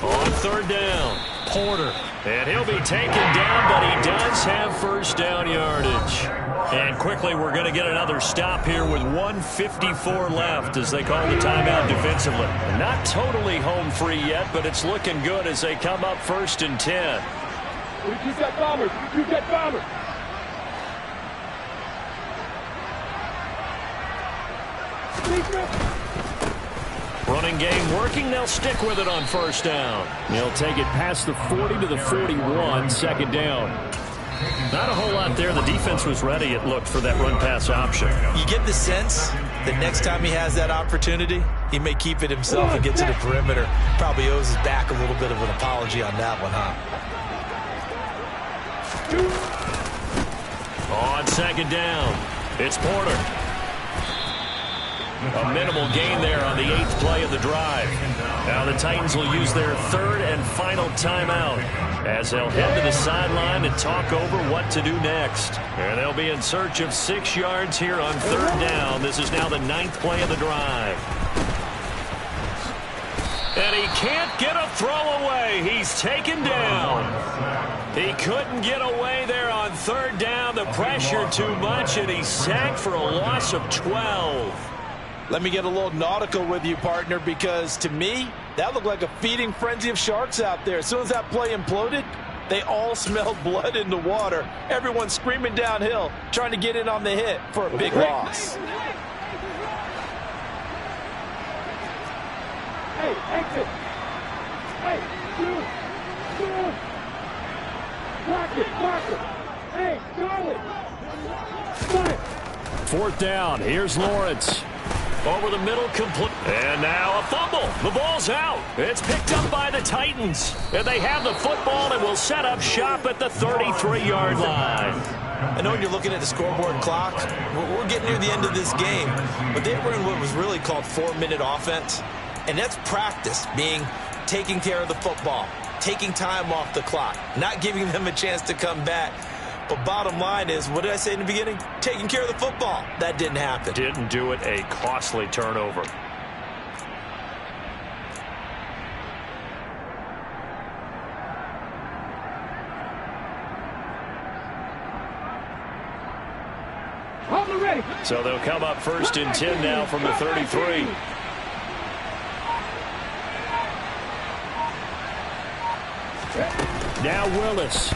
On third down, Porter. And he'll be taken down, but he does have first down yardage. And quickly we're going to get another stop here with 1:54 left as they call the timeout defensively. Not totally home free yet, but it's looking good as they come up 1st and 10. Shoot that bomber. Shoot that bomber. Running game working. They'll stick with it on first down. They'll take it past the 40 to the 41, second down. Not a whole lot there. The defense was ready, it looked, for that run-pass option. You get the sense that next time he has that opportunity, he may keep it himself and get to the perimeter. Probably owes his back a little bit of an apology on that one, huh? On second down, it's Porter. A minimal gain there on the 8th play of the drive. Now the Titans will use their 3rd and final timeout as they'll head to the sideline and talk over what to do next. And they'll be in search of 6 yards here on 3rd down. This is now the 9th play of the drive. And he can't get a throw away. He's taken down. He couldn't get away there on 3rd down. The pressure too much, and he's sacked for a loss of 12. Let me get a little nautical with you, partner, because to me, that looked like a feeding frenzy of sharks out there. As soon as that play imploded, they all smelled blood in the water. Everyone screaming downhill, trying to get in on the hit for a big loss. Hey, exit. Hey, shoot. Block it. Hey, Charlie. Got it. 4th down. Here's Lawrence. Over the middle, complete. And now a fumble. The ball's out. It's picked up by the Titans. And they have the football and will set up shop at the 33-yard line. I know when you're looking at the scoreboard clock, we're getting near the end of this game. But they were in what was really called 4-minute offense. And that's practice, being taking care of the football, taking time off the clock, not giving them a chance to come back. But bottom line is, what did I say in the beginning? Taking care of the football. That didn't happen. Didn't do it. A costly turnover. Ready. So they'll come up 1st and 10 now from the 33. Now Willis.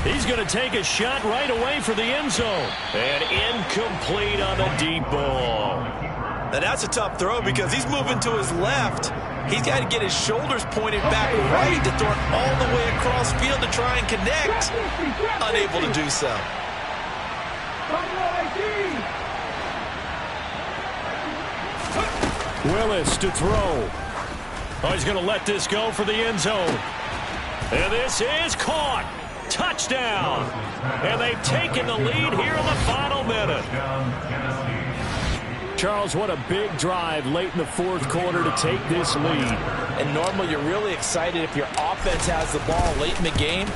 He's going to take a shot right away for the end zone. And incomplete on the deep ball. Now that's a tough throw because he's moving to his left. He's got to get his shoulders pointed back right to throw it all the way across field to try and connect. Unable to do so. Willis to throw. Oh, he's going to let this go for the end zone. And this is caught. Touchdown. And they've taken the lead here in the final minute. Charles, what a big drive late in the 4th quarter to take this lead. And normally you're really excited if your offense has the ball late in the game.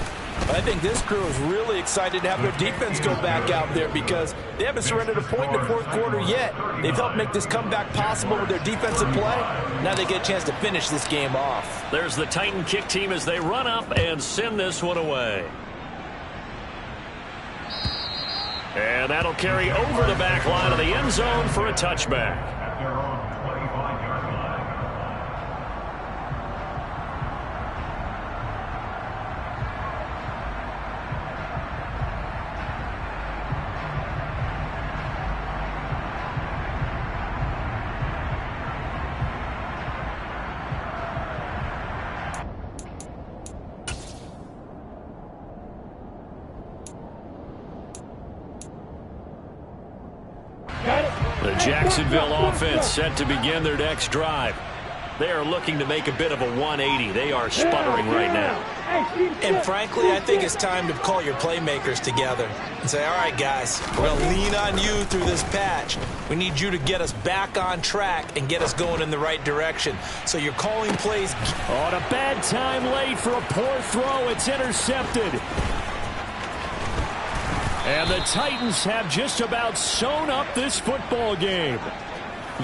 But I think this crew is really excited to have their defense go back out there because they haven't surrendered a point in the 4th quarter yet. They've helped make this comeback possible with their defensive play. Now they get a chance to finish this game off. There's the Titan kick team as they run up and send this one away. And that'll carry over the back line of the end zone for a touchback. The Jacksonville offense set to begin their next drive. They are looking to make a bit of a 180. They are sputtering right now. And frankly, I think it's time to call your playmakers together and say, all right, guys, we're going to lean on you through this patch. We need you to get us back on track and get us going in the right direction. So you're calling plays. On a bad time late for a poor throw. It's intercepted. And the Titans have just about sewn up this football game.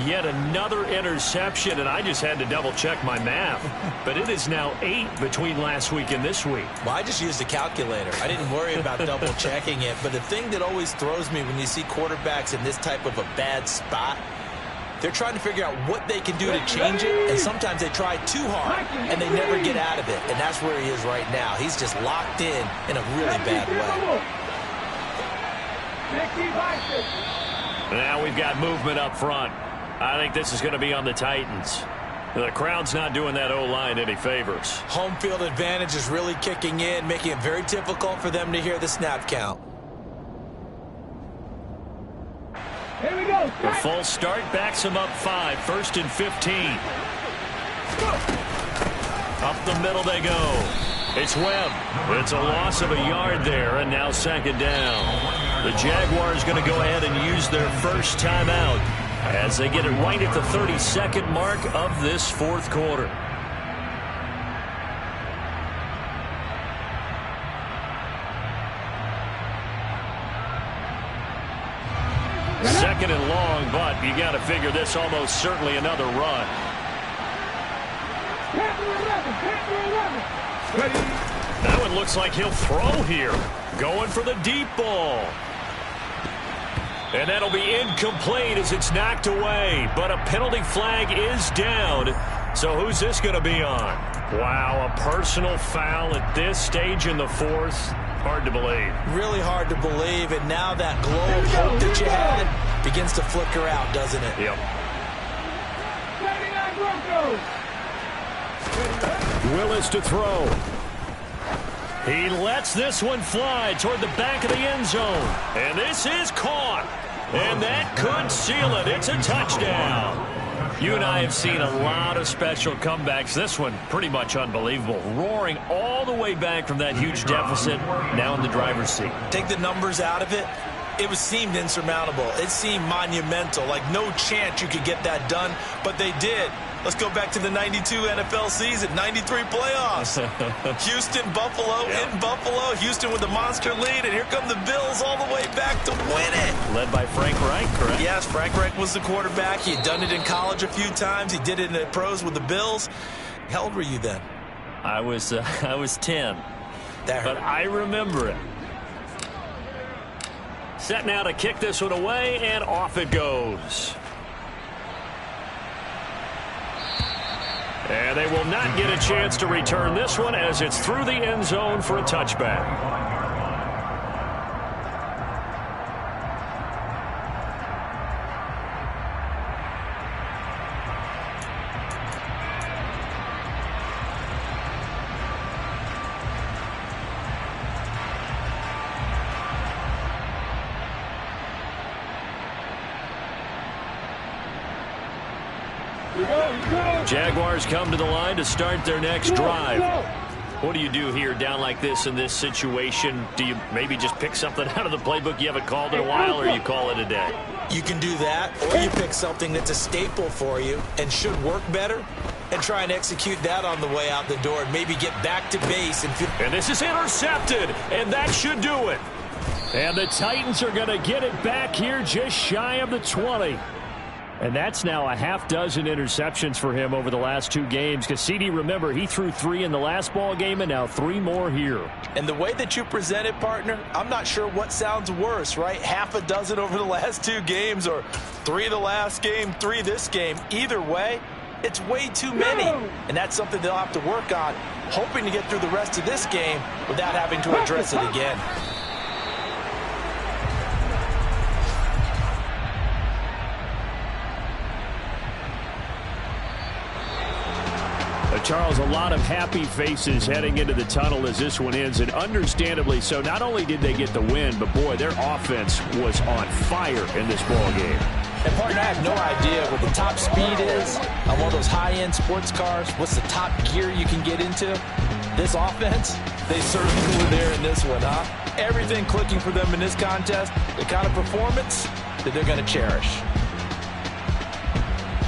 Yet another interception, and I just had to double-check my math. But it is now 8 between last week and this week. Well, I just used a calculator. I didn't worry about double-checking it. But the thing that always throws me when you see quarterbacks in this type of a bad spot, they're trying to figure out what they can do to change it, and sometimes they try too hard, and they never get out of it. And that's where he is right now. He's just locked in a really bad way. Now we've got movement up front. I think this is going to be on the Titans. The crowd's not doing that O-line any favors. Home field advantage is really kicking in, making it very difficult for them to hear the snap count. Here we go. The false start backs him up 5, 1st and 15. Up the middle they go. It's Webb. It's a loss of a yard there, and now 2nd down. The Jaguars going to go ahead and use their first timeout. as they get it right at the 32nd mark of this fourth quarter. Second and long, but you got to figure this almost certainly another run. That one looks like he'll throw here. Going for the deep ball. And that'll be incomplete as it's knocked away. But a penalty flag is down. So who's this going to be on? Wow, a personal foul at this stage in the fourth. Hard to believe. Really hard to believe. And now that glow of hope that you had begins to flicker out, doesn't it? Yep. Willis to throw. He lets this one fly toward the back of the end zone. And this is caught. And that could seal it. It's a touchdown. You and I have seen a lot of special comebacks. This one pretty much unbelievable. Roaring all the way back from that huge deficit, now in the driver's seat. Take the numbers out of it. It seemed insurmountable. It seemed monumental, like no chance you could get that done, but they did. Let's go back to the 92 NFL season, 93 playoffs. Houston, Buffalo, in Buffalo. Houston with the monster lead, and here come the Bills all the way back to win it. Led by Frank Reich, correct? Yes, Frank Reich was the quarterback. He had done it in college a few times. He did it in the pros with the Bills. How old were you then? I was 10. But I remember it. Set now to kick this one away, and off it goes. And they will not get a chance to return this one as it's through the end zone for a touchback. Jaguars come to the line to start their next drive. What do you do here down like this in this situation? Do you maybe just pick something out of the playbook you haven't called in a while, or you call it a day? You can do that, or you pick something that's a staple for you and should work better and try and execute that on the way out the door and maybe get back to base. And this is intercepted, and that should do it. And the Titans are going to get it back here just shy of the 20. And that's now a half dozen interceptions for him over the last 2 games. Because CD, remember, he threw 3 in the last ball game and now 3 more here. And the way that you present it, partner, I'm not sure what sounds worse, right? Half a dozen over the last 2 games, or 3 the last game, 3 this game. Either way, it's way too many. And that's something they'll have to work on, hoping to get through the rest of this game without having to address it again. Charles, a lot of happy faces heading into the tunnel as this one ends, and understandably so. Not only did they get the win, but boy, their offense was on fire in this ball game. And partner, I have no idea what the top speed is on one of those high-end sports cars. What's the top gear you can get into? This offense, they certainly were there in this one, huh? Everything clicking for them in this contest, the kind of performance that they're going to cherish.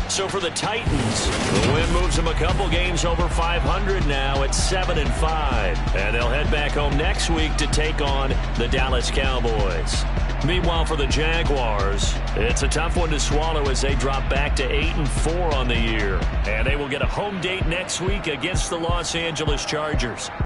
So for the Titans, the win moves them a couple games over 500 now at 7-5. And they'll head back home next week to take on the Dallas Cowboys. Meanwhile, for the Jaguars, it's a tough one to swallow as they drop back to 8-4 on the year. And they will get a home date next week against the Los Angeles Chargers.